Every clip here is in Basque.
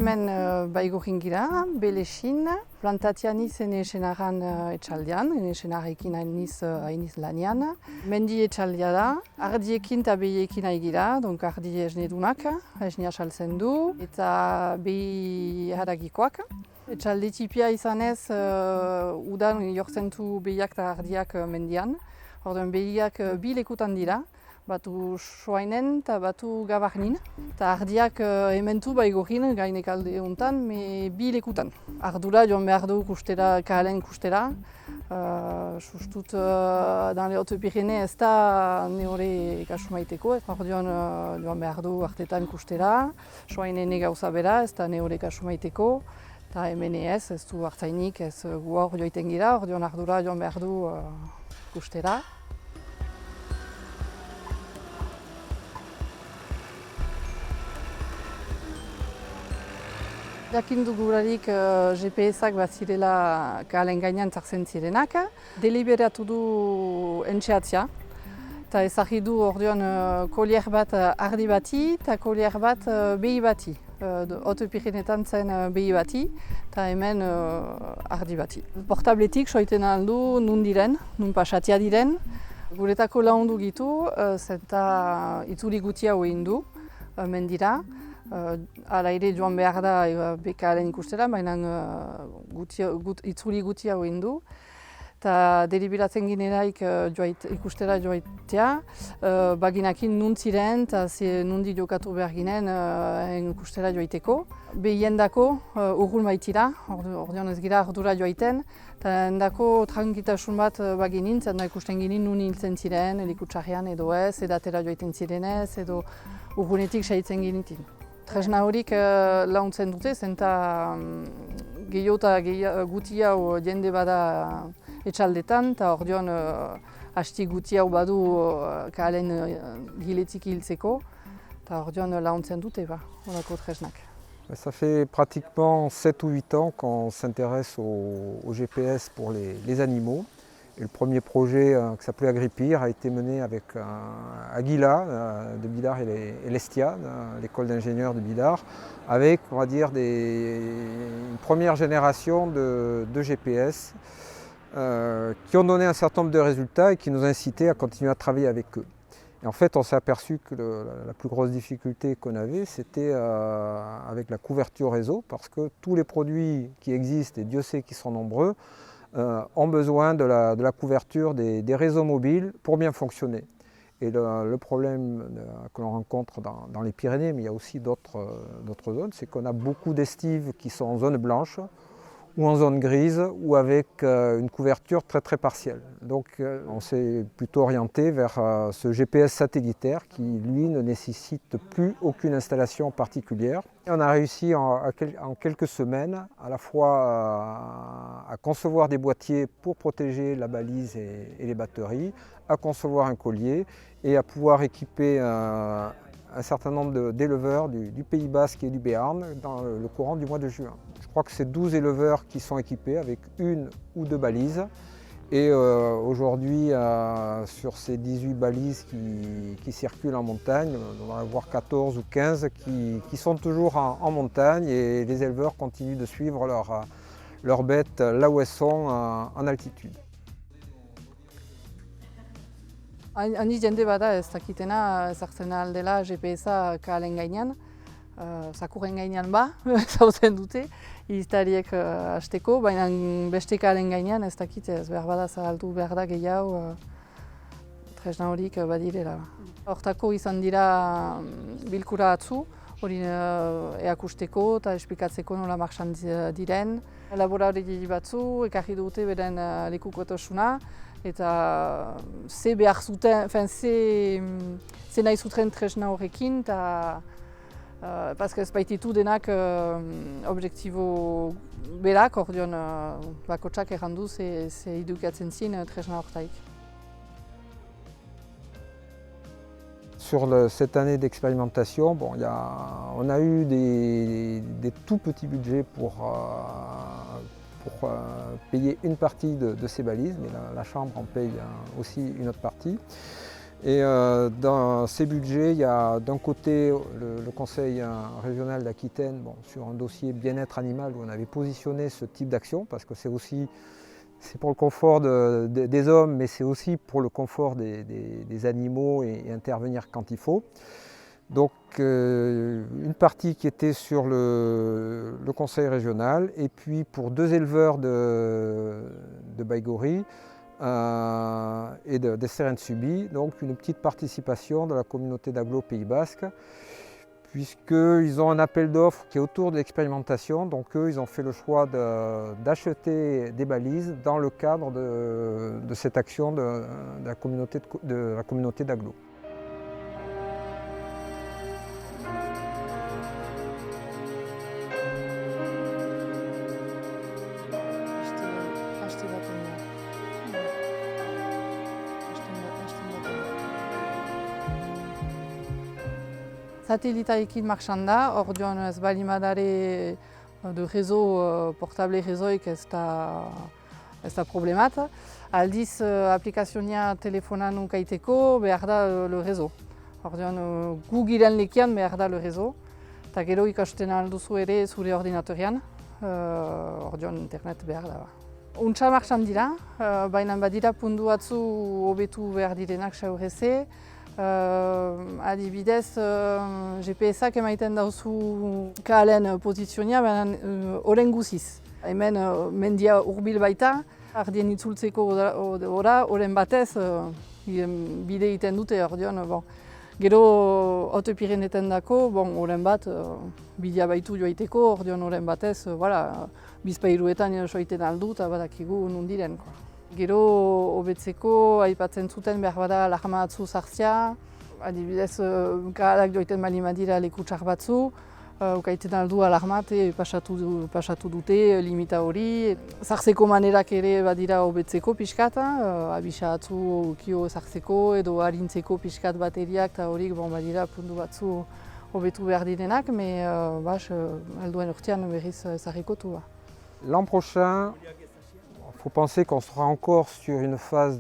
Hemen baigorrin gira, Belexin, plantatia niz ene senaran etxaldean, ene senarekin hainiz lanian. Mendi etxaldea da, ardiekin eta behiekin nahi gira, donk ardi esnedunak, esnea saltzen du, eta behi haragikoak. Etxalde tipia izanez, udan jortzen du behiak eta ardiak mendian. Orduan behiak bi lekutan dira. Batu soainen eta batu gabarnin. Eta ardiak hementu baigorrin gainekalde honetan, bi lekutan. Ardura joan behar du kustera, kahalen kustera. Sustut dan Haute Pyrénées ez da nehore kasu maiteko. Orduan joan behar du artetan kustera. Soainen gauza bera ez da nehore kasu maiteko. Eta hemen ez du hartzainik, ez gu hor joiten gira. Orduan ardura joan behar du kustera. Jakin dugularik GPS-ak bat zirela kahalen gainean zartzen zirenak. Deliberatu du entxeatzea. Eta ezagri du orduan kolier bat ardi bati eta kolier bat behi bati. Haute Pyrénéetan zen behi bati eta hemen ardi bati. Portabletik soiten aldu nun diren, nun pasatia diren. Guretako laundu gitu, zenta itzuli gutia hoin du mendira. Hala ere joan behar da bekaren ikustera, baina itzuli gutia hoin du. Eta deliberatzen gineraik ikustera joaitea, baginakin nun ziren eta nundi jokatu behar ginen ikustera joaiteko. Behiendako urrun baitira, ordean ez gira ardura joaiten, eta endako trankitasun bat baginin, zena ikusten ginen nun hiltzen ziren, helikutxarrean edo ez, edatera joaiten zirenez, edo urrunetik saitzen ginitin. Tresna horik launtzen dute, zenta gehiago eta guti hau jende bada etxaldetan, eta ordean hasti guti hau badu kahalen giletik hiltzeko, eta ordean launtzen dute, horako tresnak. Ça fait pratiquement 7 ou 8 ans qu'on s'intéresse au GPS pour les animaux. Et le premier projet qui s'appelait Agripir a été mené avec Aguila de Bidart et l'Estia, l'école d'ingénieurs de Bidart, avec on va dire une première génération de GPS qui ont donné un certain nombre de résultats et qui nous incitaient à continuer à travailler avec eux. Et en fait, on s'est aperçu que la plus grosse difficulté qu'on avait, c'était avec la couverture réseau, parce que tous les produits qui existent, et Dieu sait qu'ils sont nombreux, ont besoin de la couverture des réseaux mobiles pour bien fonctionner. Et le problème que l'on rencontre dans les Pyrénées, mais il y a aussi d'autres zones, c'est qu'on a beaucoup d'estives qui sont en zone blanche ou en zone grise ou avec une couverture très très partielle. Donc on s'est plutôt orienté vers ce GPS satellitaire qui lui ne nécessite plus aucune installation particulière. Et on a réussi en quelques semaines à la fois à concevoir des boîtiers pour protéger la balise et les batteries, à concevoir un collier et à pouvoir équiper un certain nombre d'éleveurs du Pays Basque et du Béarn dans le courant du mois de juin. Je crois que c'est 12 éleveurs qui sont équipés avec une ou deux balises. Et aujourd'hui, sur ces 18 balises qui circulent en montagne, on va en avoir 14 ou 15 qui sont toujours en montagne et les éleveurs continuent de suivre leurs bêtes là où elles sont en altitude. Aniz jende bada ez dakitena ezartzen aldela GPS-a kahalen gainean, zakurren gainean zautzen dute, iztariek hasteko, baina beste kahalen gainean ez dakit ez behar bada zahaldu behar da gehiago tresna horik badirela. Hortako izan dira bilkura atzu, hori eakusteko eta esplikatzeko nola marxan diren. Laborari batzu ekarri dute beren lekukotasuna, eta ze behar zuten, ze nahi zuten tresna horrekin, eta paske ez baititu denak objektibo berak, ordeon bakotsak errandu ze edukatzen zin tresna hortaik. Sur cette année d'expérimentation, on a eu des tout petits budgets pour payer une partie de ces balises, mais la Chambre en paye aussi une autre partie. Et dans ces budgets, il y a d'un côté le Conseil régional d'Aquitaine sur un dossier bien-être animal où on avait positionné ce type d'action parce que c'est pour le confort des hommes, mais c'est aussi pour le confort des animaux et intervenir quand il faut. Donc une partie qui était sur le Conseil régional et puis pour 2 éleveurs de Baïgori, et des Sérènes-Subies, donc une petite participation de la communauté d'agglo Pays Basque, puisqu'ils ont un appel d'offres qui est autour de l'expérimentation, donc eux ils ont fait le choix d'acheter des balises dans le cadre de cette action de la communauté d'agglo. Satelitarekin martxan da, orduan ez baldin badare de réseau portable réseauik ez da problemat. Aldiz aplikazioa telefonan ukaiteko behar da le réseau. Orduan gu giren lekian behar da le réseau. Eta gero ikasten alduzu ere zure ordinatorian, orduan internet behar da. Untsa martxan dira, baina badira puntu batzu hobetu behar direnak saurreze. Adibidez, GPS-ak emaiten dauzu kalen posizionia, baina oren guziz. Hemen mendia hurbil baita, ardien itzultzeko oren batez bide egiten dute, ordeon. Gero autopirenetan dako, oren bat bidea baitu joaiteko, ordeon oren batez, bizpairuetan soiten aldu eta badakigu nundiren. Gero hobetzeko aipatzen zuten behar bada alarma batzu sartzea, adibidez kahalak joiten bali madira leku txar batzu, ukaiten aldu alarmat pasatu dute limita hori. Sartzeko manerak ere badira hobetzeko pixkat, abisa batzu kio sartzeko edo harintzeko pixkat bateriak eta horik badira puntu batzu hobetu behar direnak, me alduen urtean berriz ezarrikotu. L'an prochain, il faut penser qu'on sera encore sur une phase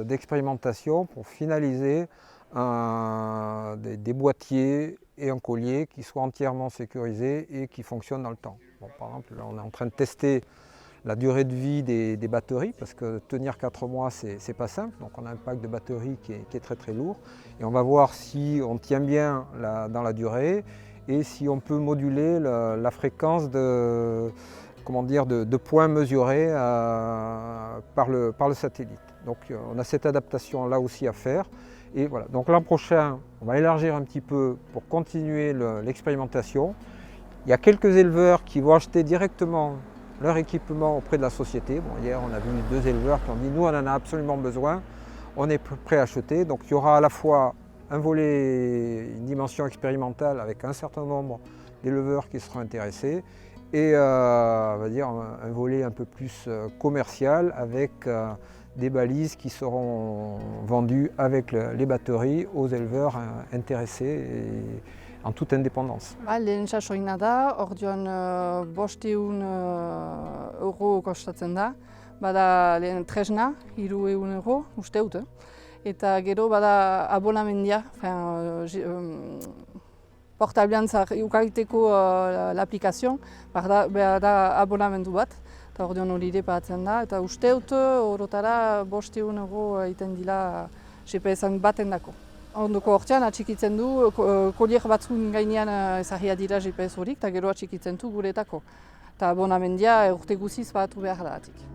d'expérimentation pour finaliser des boîtiers et un collier qui soient entièrement sécurisés et qui fonctionnent dans le temps. Par exemple, là, on est en train de tester la durée de vie des batteries parce que tenir 4 mois, c'est pas simple. Donc on a un pack de batteries qui est très très lourd et on va voir si on tient bien dans la durée et si on peut moduler la fréquence de points mesurés par le satellite. Donc on a cette adaptation là aussi à faire. Et voilà. Donc l'an prochain, on va élargir un petit peu pour continuer l'expérimentation. Il y a quelques éleveurs qui vont acheter directement leur équipement auprès de la société. Hier, on a vu 2 éleveurs qui ont dit « nous, on en a absolument besoin, on est prêt à acheter ». Donc il y aura à la fois un volet, une dimension expérimentale avec un certain nombre d'éleveurs qui seront intéressés et on va dire un volet un peu plus commercial avec des balises qui seront vendues avec les batteries aux éleveurs intéressés et en toute indépendance. Lehen sasoina da, orduan 500 euro kostatzen da. Bada lehen tresna, 300 euro, uste dut. Eta gero bada abonamendia, portablean ukaiteko l'aplikazio, behar da abonamendu bat. Eta ordeon hori ere patzen da, eta uste dut orotara 500 euro egiten dila GPS-an baten dako. Ondoko hortzean atxikitzen du, kolier batzun gainean ezagria dira GPS horik, eta gero atxikitzen du guretako. Eta abonamendia urte guziz batu behar da atik.